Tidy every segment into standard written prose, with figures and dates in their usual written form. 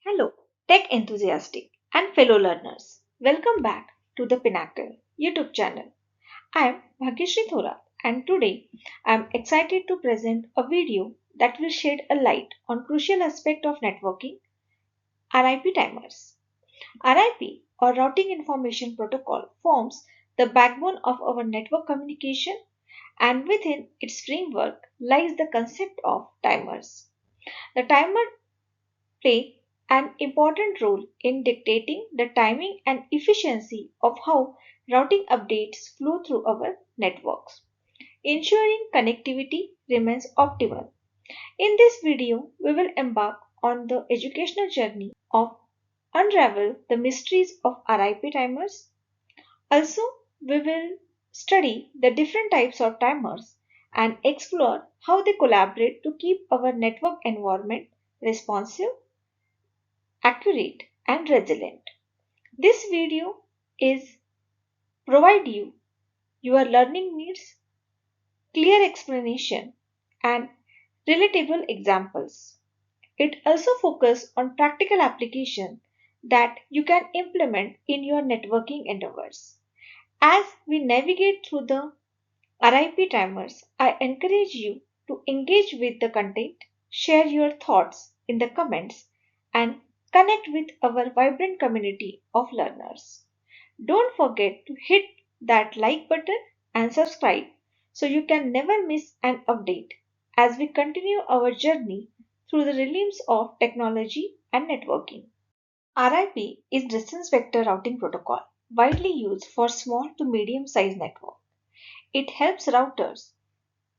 Hello, tech enthusiastic and fellow learners. Welcome back to the Pinnacle YouTube channel. I am Bhagyashree Thora and today I am excited to present a video that will shed a light on crucial aspect of networking, RIP timers. RIP or Routing Information Protocol forms the backbone of our network communication, and within its framework lies the concept of timers. The timer play an important role in dictating the timing and efficiency of how routing updates flow through our networks, ensuring connectivity remains optimal. In this video, we will embark on the educational journey of unravel the mysteries of RIP timers. Also, we will study the different types of timers and explore how they collaborate to keep our network environment responsive, accurate and resilient. This video is provide you your learning needs, clear explanation and relatable examples. It also focuses on practical application that you can implement in your networking endeavors. As we navigate through the RIP timers, I encourage you to engage with the content, share your thoughts in the comments, and connect with our vibrant community of learners. Don't forget to hit that like button and subscribe so you can never miss an update as we continue our journey through the realms of technology and networking. RIP is Distance Vector Routing Protocol, widely used for small to medium sized networks. It helps routers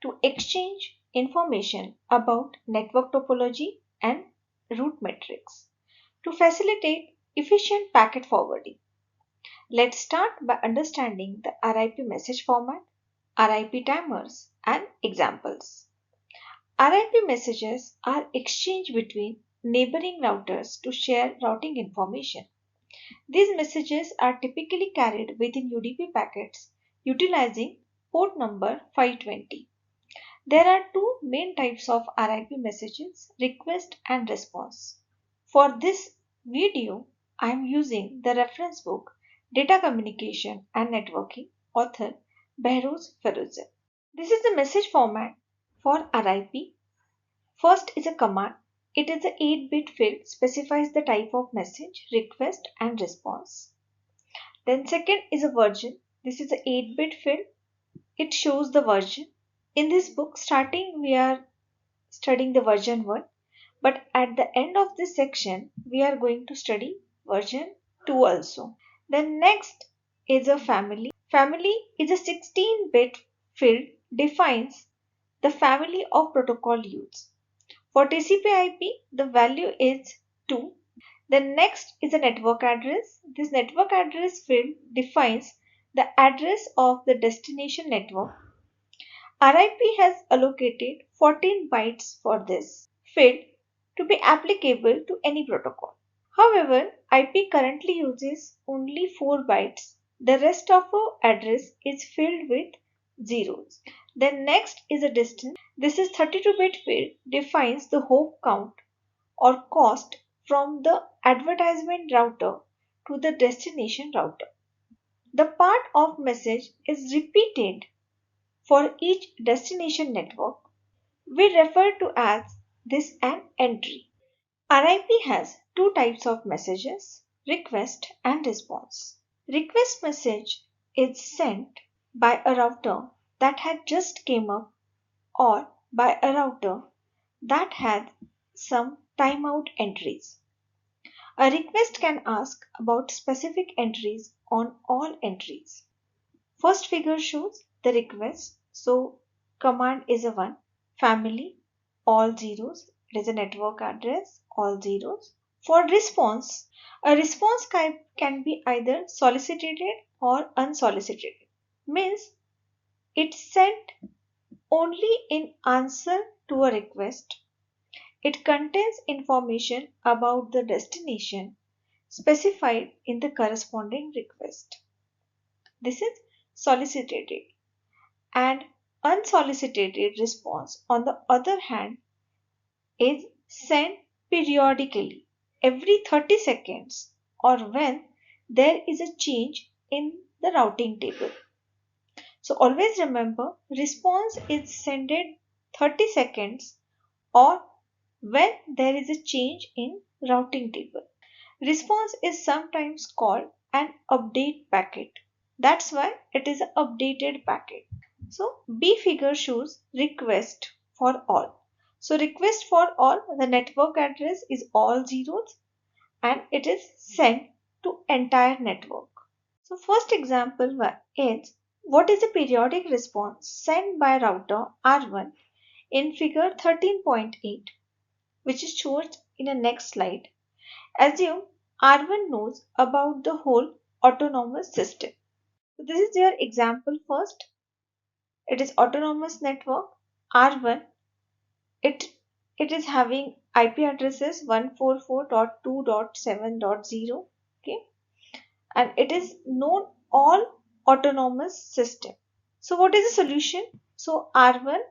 to exchange information about network topology and route metrics to facilitate efficient packet forwarding. Let's start by understanding the RIP message format, RIP timers, and examples. RIP messages are exchanged between neighboring routers to share routing information. These messages are typically carried within UDP packets utilizing port number 520. There are two main types of RIP messages, request and response. For this video, I am using the reference book Data Communication and Networking, author Behrouz Feruze. This is the message format for RIP. First is a command. It is a 8-bit field, specifies the type of message, request and response. Then second is a version. This is a 8-bit field. It shows the version. In this book, starting we are studying the version 1, but at the end of this section, we are going to study version 2 also. Then next is a family. Family is a 16-bit field, defines the family of protocol used. For TCP/IP, the value is 2. Then next is a network address. This network address field defines the address of the destination network. RIP has allocated 14 bytes for this field to be applicable to any protocol. However, IP currently uses only 4 bytes. The rest of our address is filled with zeros. Then next is a distance. This is 32-bit field, defines the hop count or cost from the advertisement router to the destination router. The part of message is repeated for each destination network. We refer to as this an entry. RIP has two types of messages, request and response. Request message is sent by a router that had just came up or by a router that had some timeout entries. A request can ask about specific entries on all entries. First figure shows the request. So command is a 1. Family, all zeros. It is a network address, all zeros. For response, a response type can be either solicited or unsolicited. Means it's sent only in answer to a request. It contains information about the destination specified in the corresponding request. This is solicited. And unsolicited response, on the other hand, is sent periodically every 30 seconds or when there is a change in the routing table. So always remember, response is sent 30 seconds or when there is a change in routing table. Response is sometimes called an update packet. That's why it is an updated packet. So B figure shows request for all. So request for all, the network address is all zeros and it is sent to entire network. So first example is, what is the periodic response sent by router R1 in figure 13.8, which is shown in the next slide. Assume R1 knows about the whole autonomous system. So this is your example first. It is autonomous network R1. It is having IP addresses 144.2.7.0. Okay, and it is known all autonomous system. So what is the solution? So R1,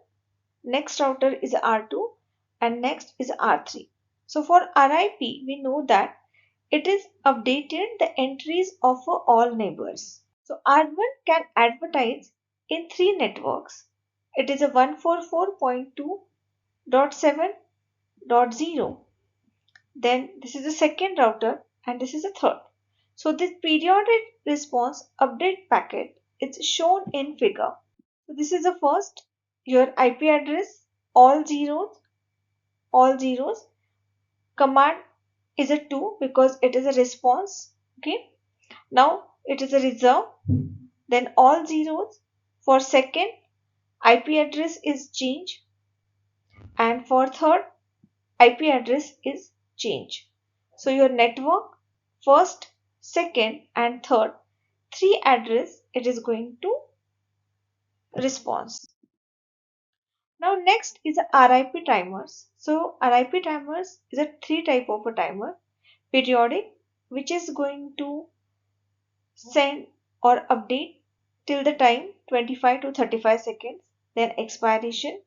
next router is R2 and next is R3. So for RIP we know that it is updated the entries of all neighbors. So R1 can advertise in three networks. It is a 144.2.7.0. Then this is the second router and this is the third. So this periodic response update packet is shown in figure. So this is the first, your IP address, all zeros, command is a 2 because it is a response. Okay, now it is a reserve, then all zeros. For second, IP address is change, and for third, IP address is change. So your network, first, second and third, three address it is going to response. Now next is a RIP timers. So RIP timers is a three type of a timer. Periodic, which is going to send or update till the time 25 to 35 seconds. Then expiration,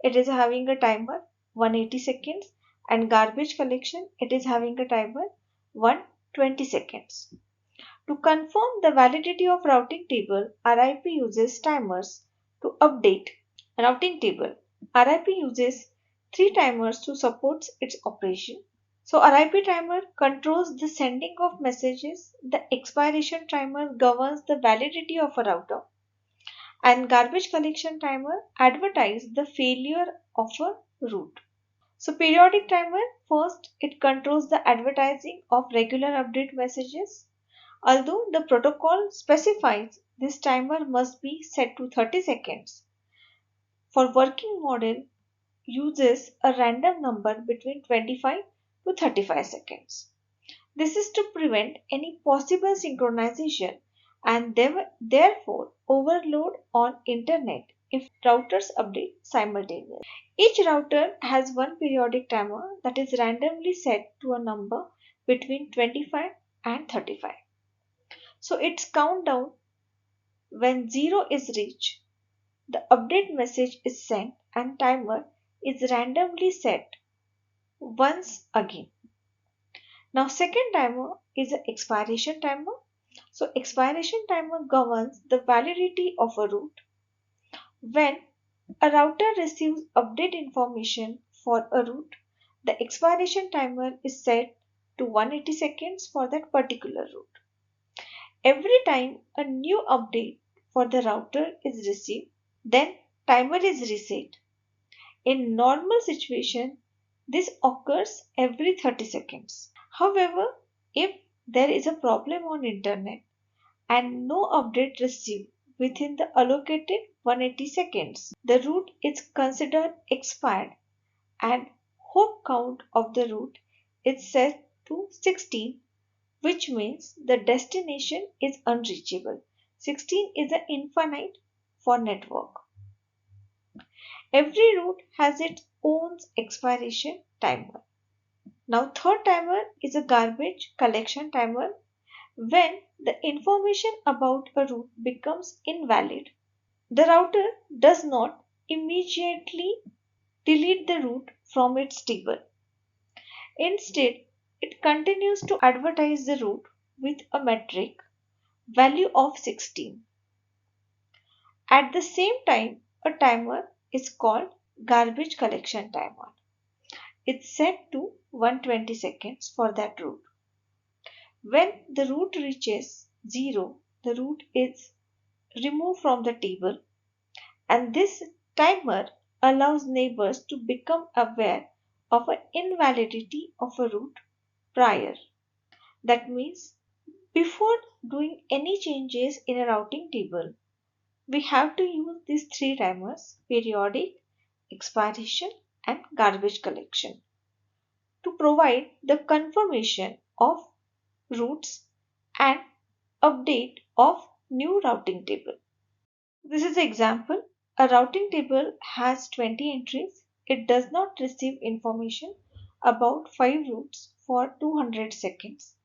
it is having a timer 180 seconds, and garbage collection, it is having a timer 120 seconds. To confirm the validity of routing table, RIP uses timers to update routing table. RIP uses three timers to support its operation. So RIP timer controls the sending of messages, the expiration timer governs the validity of a router, and garbage collection timer advertises the failure of a route. So periodic timer, first it controls the advertising of regular update messages. Although the protocol specifies this timer must be set to 30 seconds, for working model uses a random number between 25 to 35 seconds. This is to prevent any possible synchronization and therefore overload on internet if routers update simultaneously. Each router has one periodic timer that is randomly set to a number between 25 and 35. So its countdown when 0 is reached, the update message is sent and timer is randomly set once again. Now second timer is an expiration timer. So expiration timer governs the validity of a route. When a router receives update information for a route, the expiration timer is set to 180 seconds for that particular route. Every time a new update for the router is received, then timer is reset. In normal situation, this occurs every 30 seconds. However, if there is a problem on internet and no update received within the allocated 180 seconds, the route is considered expired and hop count of the route is set to 16, which means the destination is unreachable. 16 is an infinite for network. Every route has its own expiration timer. Now third timer is a garbage collection timer. When the information about a route becomes invalid, the router does not immediately delete the route from its table. Instead, it continues to advertise the route with a metric value of 16. At the same time, a timer is called garbage collection timer. It's set to 120 seconds for that route. When the route reaches 0, the route is removed from the table, and this timer allows neighbors to become aware of an invalidity of a route prior. That means before doing any changes in a routing table, we have to use these three timers: periodic, expiration, and garbage collection to provide the confirmation of routes and update of new routing table. This is an example. A routing table has 20 entries. It does not receive information about 5 routes for 200 seconds.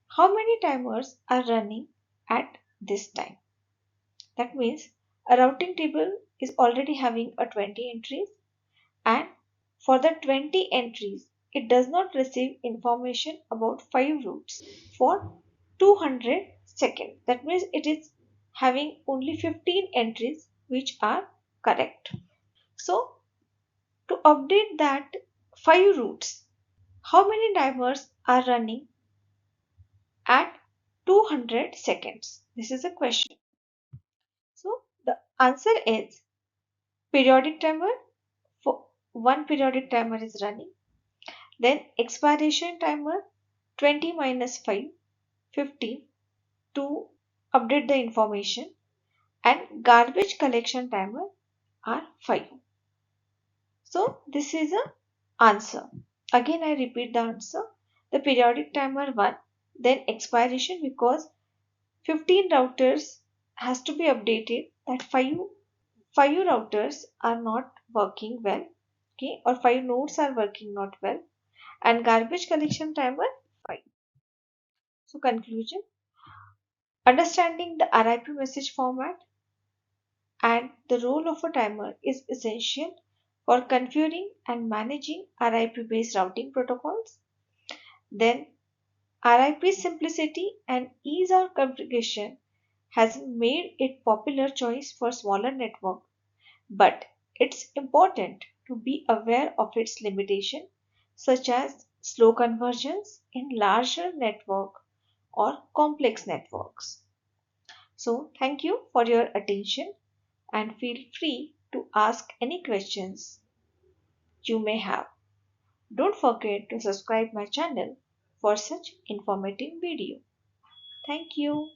How many timers are running at this time? That means a routing table is already having a 20 entries, and for the 20 entries it does not receive information about 5 routes for 200 seconds. That means it is having only 15 entries which are correct. So to update that 5 routes, how many timers are running at 200 seconds? This is a question. So the answer is periodic timer. For one periodic timer is running. Then expiration timer 20 minus 5, 15 to update the information, and garbage collection timer are 5. So this is a answer. Again I repeat the answer. The periodic timer 1, then expiration because 15 routers has to be updated, that 5 routers are not working well, okay, or 5 nodes are working not well, and garbage collection timer 5. So conclusion: understanding the RIP message format and the role of a timer is essential for configuring and managing RIP based routing protocols. Then RIP simplicity and ease of configuration has made it popular choice for smaller network, but it's important to be aware of its limitation, such as slow conversions in larger network or complex networks. So thank you for your attention and feel free to ask any questions you may have. Don't forget to subscribe my channel for such informative video. Thank you.